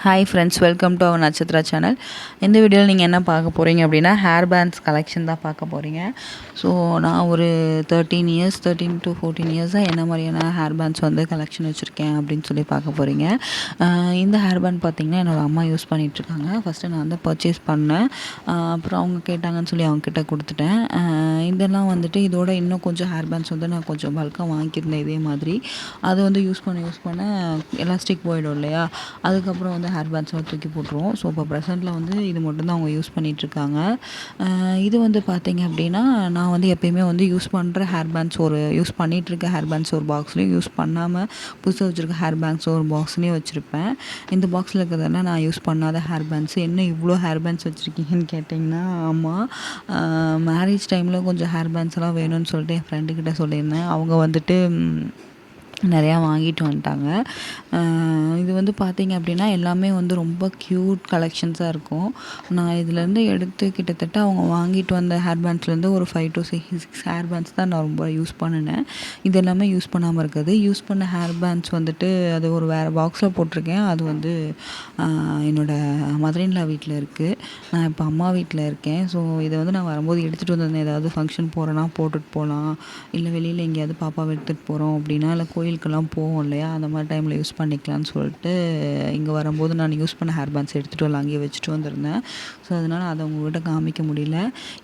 Hi friends, welcome to our Natchathira channel. இந்த வீடியோவில் நீங்கள் என்ன பார்க்க போகிறீங்க அப்படின்னா, ஹேர் பேண்ட்ஸ் கலெக்ஷன் தான் பார்க்க போகிறீங்க. ஸோ நான் ஒரு 13 to 14 இயர்ஸாக என்ன மாதிரியான ஹேர் பேண்ட்ஸ் வந்து கலெக்ஷன் வச்சுருக்கேன் அப்படின்னு சொல்லி பார்க்க போகிறீங்க. இந்த ஹேர் பேண்ட் பார்த்திங்கன்னா என்னோடய அம்மா யூஸ் பண்ணிகிட்ருக்காங்க. ஃபஸ்ட்டு நான் வந்து பர்ச்சேஸ் பண்ணேன். அப்புறம் அவங்க கேட்டாங்கன்னு சொல்லி அவங்கக்கிட்ட கொடுத்துட்டேன். இதெல்லாம் வந்துட்டு இதோட இன்னும் கொஞ்சம் ஹேர் பேண்ட்ஸ் வந்து நான் கொஞ்சம் பல்காக வாங்கியிருந்தேன் இதே மாதிரி. அது வந்து யூஸ் பண்ண எலாஸ்டிக் போயிடும் இல்லையா, அதுக்கப்புறம் வந்து ஹேர் பேண்ட்ஸ்லாம் தூக்கி போட்டுருவோம். ஸோ இப்போ ப்ரெசென்ட்டில் வந்து இது மட்டும்தான் அவங்க யூஸ் பண்ணிகிட்ருக்காங்க. இது வந்து பார்த்திங்க அப்படின்னா, நான் வந்து எப்பயுமே வந்து யூஸ் பண்ணுற ஹேர் பேண்ட்ஸ் யூஸ் பண்ணிகிட்ருக்க ஹேர் பேண்ட்ஸ் ஒரு பாக்ஸ்லேயும், யூஸ் பண்ணாமல் புதுசாக வச்சுருக்க ஹேர் பேண்ட்ஸ் ஒரு பாக்ஸ்லேயும் வச்சுருப்பேன். இந்த பாக்ஸில் இருக்கிறதெல்லாம் நான் யூஸ் பண்ணாத ஹேர் பேண்ட்ஸ். என்ன இவ்வளோ ஹேர் பேண்ட்ஸ் வச்சுருக்கீங்கன்னு கேட்டிங்கன்னா, ஆமாம், மேரேஜ் டைமில் கொஞ்சம் ஹேர் பேண்ட்ஸ் எல்லாம் வேணும்னு சொல்லிட்டு என் ஃப்ரெண்டுக்கிட்ட சொல்லியிருந்தேன். அவங்க வந்துட்டு நிறையா வாங்கிட்டு வந்துட்டாங்க. இது வந்து பார்த்திங்க அப்படின்னா எல்லாமே வந்து ரொம்ப க்யூட் கலெக்ஷன்ஸாக இருக்கும். நான் இதுலேருந்து எடுத்து கிட்டத்தட்ட அவங்க வாங்கிட்டு வந்த ஹேர் பேண்ட்ஸ்லேருந்து ஒரு 5 to 6 ஹேர் பேண்ட்ஸ் தான் நான் ரொம்ப யூஸ் பண்ணினேன். இது எல்லாமே யூஸ் பண்ணாமல் இருக்குது. யூஸ் பண்ண ஹேர் பேண்ட்ஸ் வந்துட்டு அது ஒரு வேறு பாக்ஸில் போட்டிருக்கேன். அது வந்து என்னோடய மதர்-இன்-லா வீட்டில் இருக்குது. நான் இப்போ அம்மா வீட்டில் இருக்கேன். ஸோ இதை வந்து நான் வரும்போது எடுத்துகிட்டு வந்திருந்தேன். ஏதாவது ஃபங்க்ஷன் போகிறேன்னா போட்டுட்டு போகலாம், இல்லை வெளியில் எங்கேயாவது பாப்பாவை எடுத்துகிட்டு போகிறோம் அப்படின்னா, இல்லை கோயிலுக்கெல்லாம் போவோம் இல்லையா, அந்த மாதிரி டைமில் யூஸ் பண்ணிக்கலாம்னு சொல்லிட்டு இங்கே வரும்போது நான் யூஸ் பண்ண ஹேர் பேண்ட்ஸ் எடுத்துகிட்டு வரலாம் அங்கேயே வச்சுட்டு வந்திருந்தேன். ஸோ அதனால் அதை உங்கள்கிட்ட காமிக்க முடியல.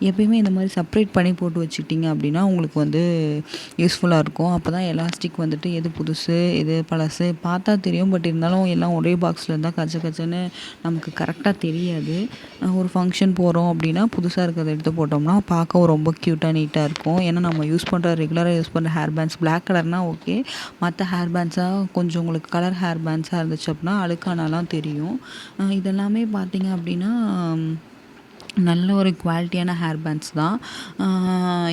எப்பயுமே இந்த மாதிரி செப்ரேட் பண்ணி போட்டு வச்சுக்கிட்டிங்க அப்படின்னா உங்களுக்கு வந்து யூஸ்ஃபுல்லாக இருக்கும். அப்போ தான் எலாஸ்டிக் வந்துட்டு எது புதுசு எது பழசு பார்த்தா தெரியும். பட் இருந்தாலும் எல்லாம் ஒரே பாக்ஸில் இருந்தால் கச்சன்னு நமக்கு கரெக்டாக தெரியாது. ஒரு ஃபங்க்ஷன் போகிறோம் அப்படின்னா புதுசாக இருக்கிறத எடுத்து போட்டோம்னா பார்க்கவும் ரொம்ப க்யூட்டாக நீட்டாக இருக்கும். ஏன்னா நம்ம ரெகுலராக யூஸ் பண்ணுற ஹேர் பேண்ட்ஸ் பிளாக் கலர்னால் ஓகே, மற்ற ஹேர் பேண்ட்ஸாக கொஞ்சம் உங்களுக்கு கலர் ஹேர் பேண்ட்ஸாக இருந்துச்சு அப்படின்னா அழுக்கானாலாம் தெரியும். இதெல்லாமே பார்த்திங்க அப்படின்னா நல்ல ஒரு குவாலிட்டியான ஹேர் பேண்ட்ஸ் தான்.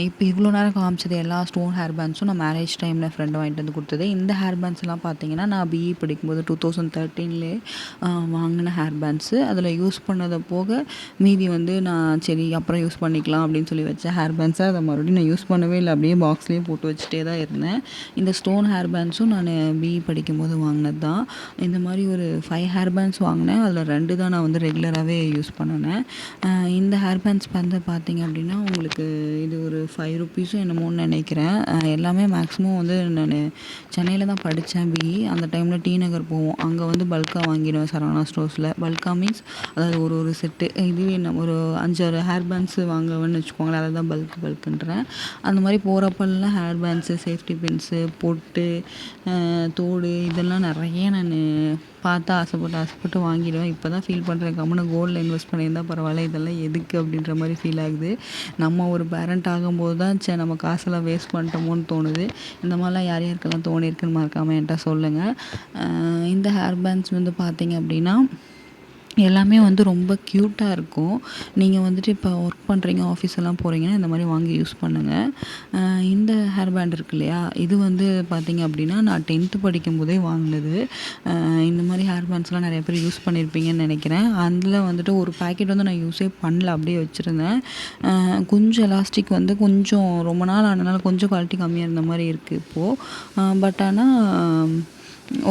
இப்போ இவ்வளோ நேரம் காமிச்சது எல்லா ஸ்டோன் ஹேர் பேண்ட்ஸும் நான் மேரேஜ் டைமில் ஃப்ரெண்டு வாங்கிட்டு வந்து கொடுத்தது. இந்த ஹேர் பேண்ட்ஸ்லாம் பார்த்திங்கன்னா நான் பிஇ படிக்கும்போது 2013 வாங்கின ஹேர் பேண்ட்ஸு. அதில் யூஸ் பண்ணதை போக மீதி வந்து நான் சரி அப்புறம் யூஸ் பண்ணிக்கலாம் அப்படின்னு சொல்லி வச்ச ஹேர் பேண்ட்ஸை அதை மறுபடியும் நான் யூஸ் பண்ணவே இல்லை. அப்படியே பாக்ஸ்லேயே போட்டு வச்சுட்டே தான் இருந்தேன். இந்த ஸ்டோன் ஹேர் பேண்ட்ஸும் நான் பிஇ படிக்கும்போது வாங்கினது தான். இந்த மாதிரி ஒரு 5 ஹேர் பேண்ட்ஸ் வாங்கினேன். அதில் 2 தான் நான் வந்து ரெகுலராகவே யூஸ் பண்ணினேன். இந்த ஹேர் பேண்ட்ஸ் வந்து பார்த்திங்க அப்படின்னா உங்களுக்கு இது ஒரு 5 ருப்பீஸும் என்னமோன்னு நினைக்கிறேன். எல்லாமே மேக்ஸிமம் வந்து நான் சென்னையில் தான் படித்தேன் பிஇ. அந்த டைமில் டி நகர் போவோம். அங்கே வந்து பல்காக வாங்கிடுவேன் சரவணா ஸ்டோர்ஸில். பல்காக மீன்ஸ் அதாவது ஒரு செட்டு. இதுவே நம்ம ஒரு 5-6 ஹேர் பேண்ட்ஸு வாங்குவேன்னு வச்சுக்கோங்களேன். அதை தான் பல்க்குன்றேன். அந்த மாதிரி போகிறப்பெல்லாம் ஹேர் பேண்ட்ஸு, சேஃப்டி பின்ஸு, பொட்டு, தோடு இதெல்லாம் நிறைய நான் பார்த்து ஆசைப்பட்டு வாங்கிடுவேன். இப்போ தான் ஃபீல் பண்ணுறேன், கம்முன்னு கோல்டில் இன்வெஸ்ட் பண்ணியிருந்தால் பரவாயில்ல, இதெல்லாம் எதுக்கு அப்படின்ற மாதிரி ஃபீல் ஆகுது. நம்ம ஒரு பேரண்ட் ஆகும்போது தான் நம்ம காசெல்லாம் வேஸ்ட் பண்ணிட்டோமோன்னு தோணுது. இந்த மாதிரிலாம் யாருக்கெல்லாம் தோணியிருக்குன்னு மறக்காமல் என்கிட்ட சொல்லுங்கள். இந்த ஹேர் பேண்ட்ஸ் வந்து பார்த்திங்க அப்படின்னா எல்லாமே வந்து ரொம்ப க்யூட்டாக இருக்கும். நீங்கள் வந்துட்டு இப்போ ஒர்க் பண்ணுறீங்க, ஆஃபீஸ் எல்லாம் போகிறீங்கன்னா இந்த மாதிரி வாங்கி யூஸ் பண்ணுங்கள். இந்த ஹேர் பேண்ட் இருக்கு இல்லையா, இது வந்து பார்த்திங்க அப்படின்னா நான் 10th படிக்கும்போதே வாங்கினது. இந்த மாதிரி ஹேர் பேண்ட்ஸ்லாம் நிறைய பேர் யூஸ் பண்ணியிருப்பீங்கன்னு நினைக்கிறேன். அதில் வந்துட்டு ஒரு பேக்கெட் வந்து நான் யூஸே பண்ணல, அப்படியே வச்சுருந்தேன். கொஞ்சம் எலாஸ்டிக் வந்து கொஞ்சம் ரொம்ப நாள் ஆனதுனால கொஞ்சம் குவாலிட்டி கம்மியாக இருந்த மாதிரி இருக்குது இப்போது. பட் ஆனால்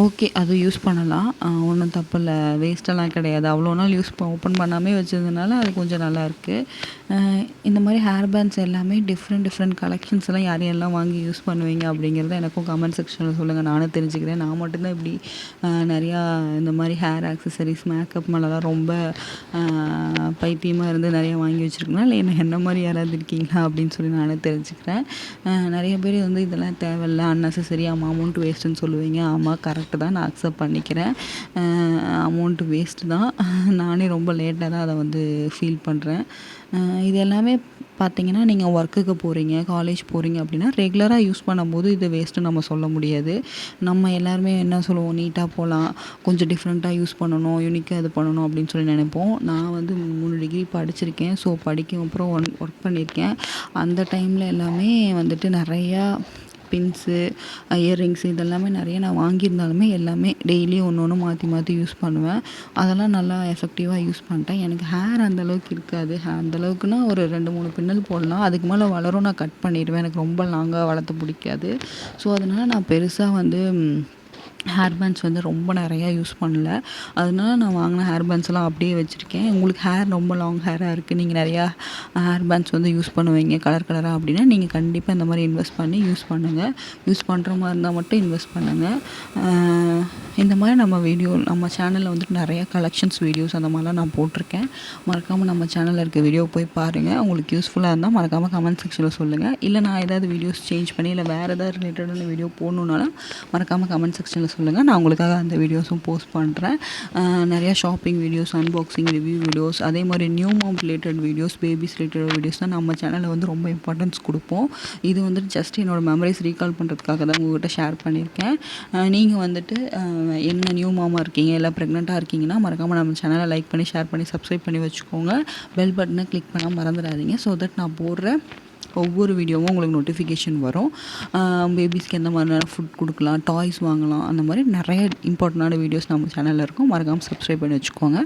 ஓகே, அது யூஸ் பண்ணலாம், ஒன்றும் தப்பு இல்லை, வேஸ்ட்டெல்லாம் கிடையாது. அவ்வளோ நாள் ஓப்பன் பண்ணாமே வச்சதுனால அது கொஞ்சம் நல்லாயிருக்கு. இந்த மாதிரி ஹேர் பேண்ட்ஸ் எல்லாமே டிஃப்ரெண்ட் கலெக்ஷன்ஸ் எல்லாம் யாரெல்லாம் வாங்கி யூஸ் பண்ணுவீங்க அப்படிங்கிறத எனக்கும் கமெண்ட் செக்ஷனில் சொல்லுங்கள். நானும் தெரிஞ்சுக்கிறேன். நான் மட்டும்தான் இப்படி நிறையா இந்த மாதிரி ஹேர் ஆக்சசரிஸ், மேக்கப் மேலெலாம் ரொம்ப பைத்தியமாக இருந்து நிறையா வாங்கி வச்சுருக்கேனா, இல்லை என்ன மாதிரி யாராவது இருக்கீங்களா அப்படின்னு சொல்லி நானும் தெரிஞ்சுக்கிறேன். நிறைய பேர் வந்து இதெல்லாம் தேவையில்ல, அன்னெசசரி, அமௌண்ட் வேஸ்ட்டுன்னு சொல்லுவீங்க. ஆமாம், கரெக்டு தான், நான் அக்செப்ட் பண்ணிக்கிறேன். அமௌண்ட்டு வேஸ்ட்டு தான். நானே ரொம்ப லேட்டாக தான் அதை வந்து ஃபீல் பண்ணுறேன். இது எல்லாமே பார்த்திங்கன்னா நீங்கள் ஒர்க்குக்கு போகிறீங்க, காலேஜ் போகிறீங்க அப்படின்னா ரெகுலராக யூஸ் பண்ணும்போது இது வேஸ்ட்டு நம்ம சொல்ல முடியாது. நம்ம எல்லாருமே என்ன சொல்லுவோம், நீட்டாக போகலாம், கொஞ்சம் டிஃப்ரெண்ட்டாக யூஸ் பண்ணணும், யூனிக்காக இது பண்ணணும் அப்படின்னு சொல்லி நினைப்போம். நான் வந்து 3 டிகிரி படிச்சிருக்கேன். ஸோ படிக்கும் அப்புறம் ஒர்க் பண்ணியிருக்கேன். அந்த டைமில் எல்லாமே வந்துட்டு நிறையா பின்ஸு, இயர்ரிங்ஸு இதெல்லாமே நிறைய நான் வாங்கியிருந்தாலுமே எல்லாமே டெய்லி ஒன்று மாற்றி யூஸ் பண்ணுவேன். அதெல்லாம் நல்லா எஃபெக்டிவாக யூஸ் பண்ணிட்டேன். எனக்கு ஹேர் அந்தளவுக்கு இருக்காது. அந்தளவுக்குன்னா ஒரு 2-3 பின்னல் போடலாம், அதுக்கு மேலே வளரும், நான் கட் பண்ணிடுவேன். எனக்கு ரொம்ப லாங்காக வளர்த்த பிடிக்காது. ஸோ அதனால் நான் பெருசாக வந்து ஹேர் பேண்ட்ஸ் வந்து ரொம்ப நிறையா யூஸ் பண்ணல. அதனால நான் வாங்கின ஹேர் பேண்ட்ஸ்லாம் அப்படியே வச்சுருக்கேன். உங்களுக்கு ஹேர் ரொம்ப லாங் ஹேராக இருக்குது, நீங்கள் நிறையா ஹேர் பேண்ட்ஸ் வந்து யூஸ் பண்ணுவீங்க கலர் கலராக அப்படின்னா, நீங்கள் கண்டிப்பாக இந்த மாதிரி இன்வெஸ்ட் பண்ணி யூஸ் பண்ணுங்கள். யூஸ் பண்ணுற மாதிரி இருந்தால் மட்டும் இன்வெஸ்ட் பண்ணுங்கள். இந்த மாதிரி நம்ம சேனலில் வந்துட்டு நிறையா கலெக்ஷன்ஸ் வீடியோஸ் அந்த மாதிரிலாம் நான் போட்டிருக்கேன். மறக்காமல் நம்ம சேனலில் இருக்க வீடியோ போய் பாருங்கள். உங்களுக்கு யூஸ்ஃபுல்லாக இருந்தால் மறக்காமல் கமெண்ட் செக்ஷனில் சொல்லுங்கள். இல்லை நான் ஏதாவது வீடியோஸ் சேஞ்ச் பண்ணி இல்லை வேறு ஏதாவது ரிலேட்டடான வீடியோ போடணுன்னாலும் மறக்காமல் கமெண்ட் செக்ஷனில் சொல்லுங்கள். நான் உங்களுக்காக அந்த வீடியோஸும் போஸ்ட் பண்ணுறேன். நிறையா shopping videos, unboxing review videos, அதே மாதிரி new mom related videos, babies related videos தான் நம்ம சேனலில் வந்து ரொம்ப இம்பார்ட்டன்ஸ் கொடுப்போம். இது வந்துட்டு ஜஸ்ட் என்னோடய மெமரிஸ் ரீகால் பண்ணுறதுக்காக தான் உங்கள்கிட்ட ஷேர் பண்ணியிருக்கேன். நீங்கள் வந்துட்டு என்ன நியூ மாமாக இருக்கீங்க இல்லை ப்ரெக்னெண்ட்டாக இருக்கீங்கன்னா மறக்காமல் நம்ம சேனலை லைக் பண்ணி ஷேர் பண்ணி சப்ஸ்கிரைப் பண்ணி வச்சுக்கோங்க. பெல் பட்டனை கிளிக் பண்ண மறந்துடாதீங்க. ஸோ தட் நான் போடுற ஒவ்வொரு வீடியோவும் உங்களுக்கு நோட்டிஃபிகேஷன் வரும். பேபிஸ்க்கு எந்த மாதிரியான ஃபுட் கொடுக்கலாம், டாய்ஸ் வாங்கலாம், அந்த மாதிரி நிறைய இம்பார்ட்டண்டான வீடியோஸ் நம்ம சேனலில் இருக்கும். மறக்காமல் சப்ஸ்கிரைப் பண்ணி வச்சுக்கோங்க.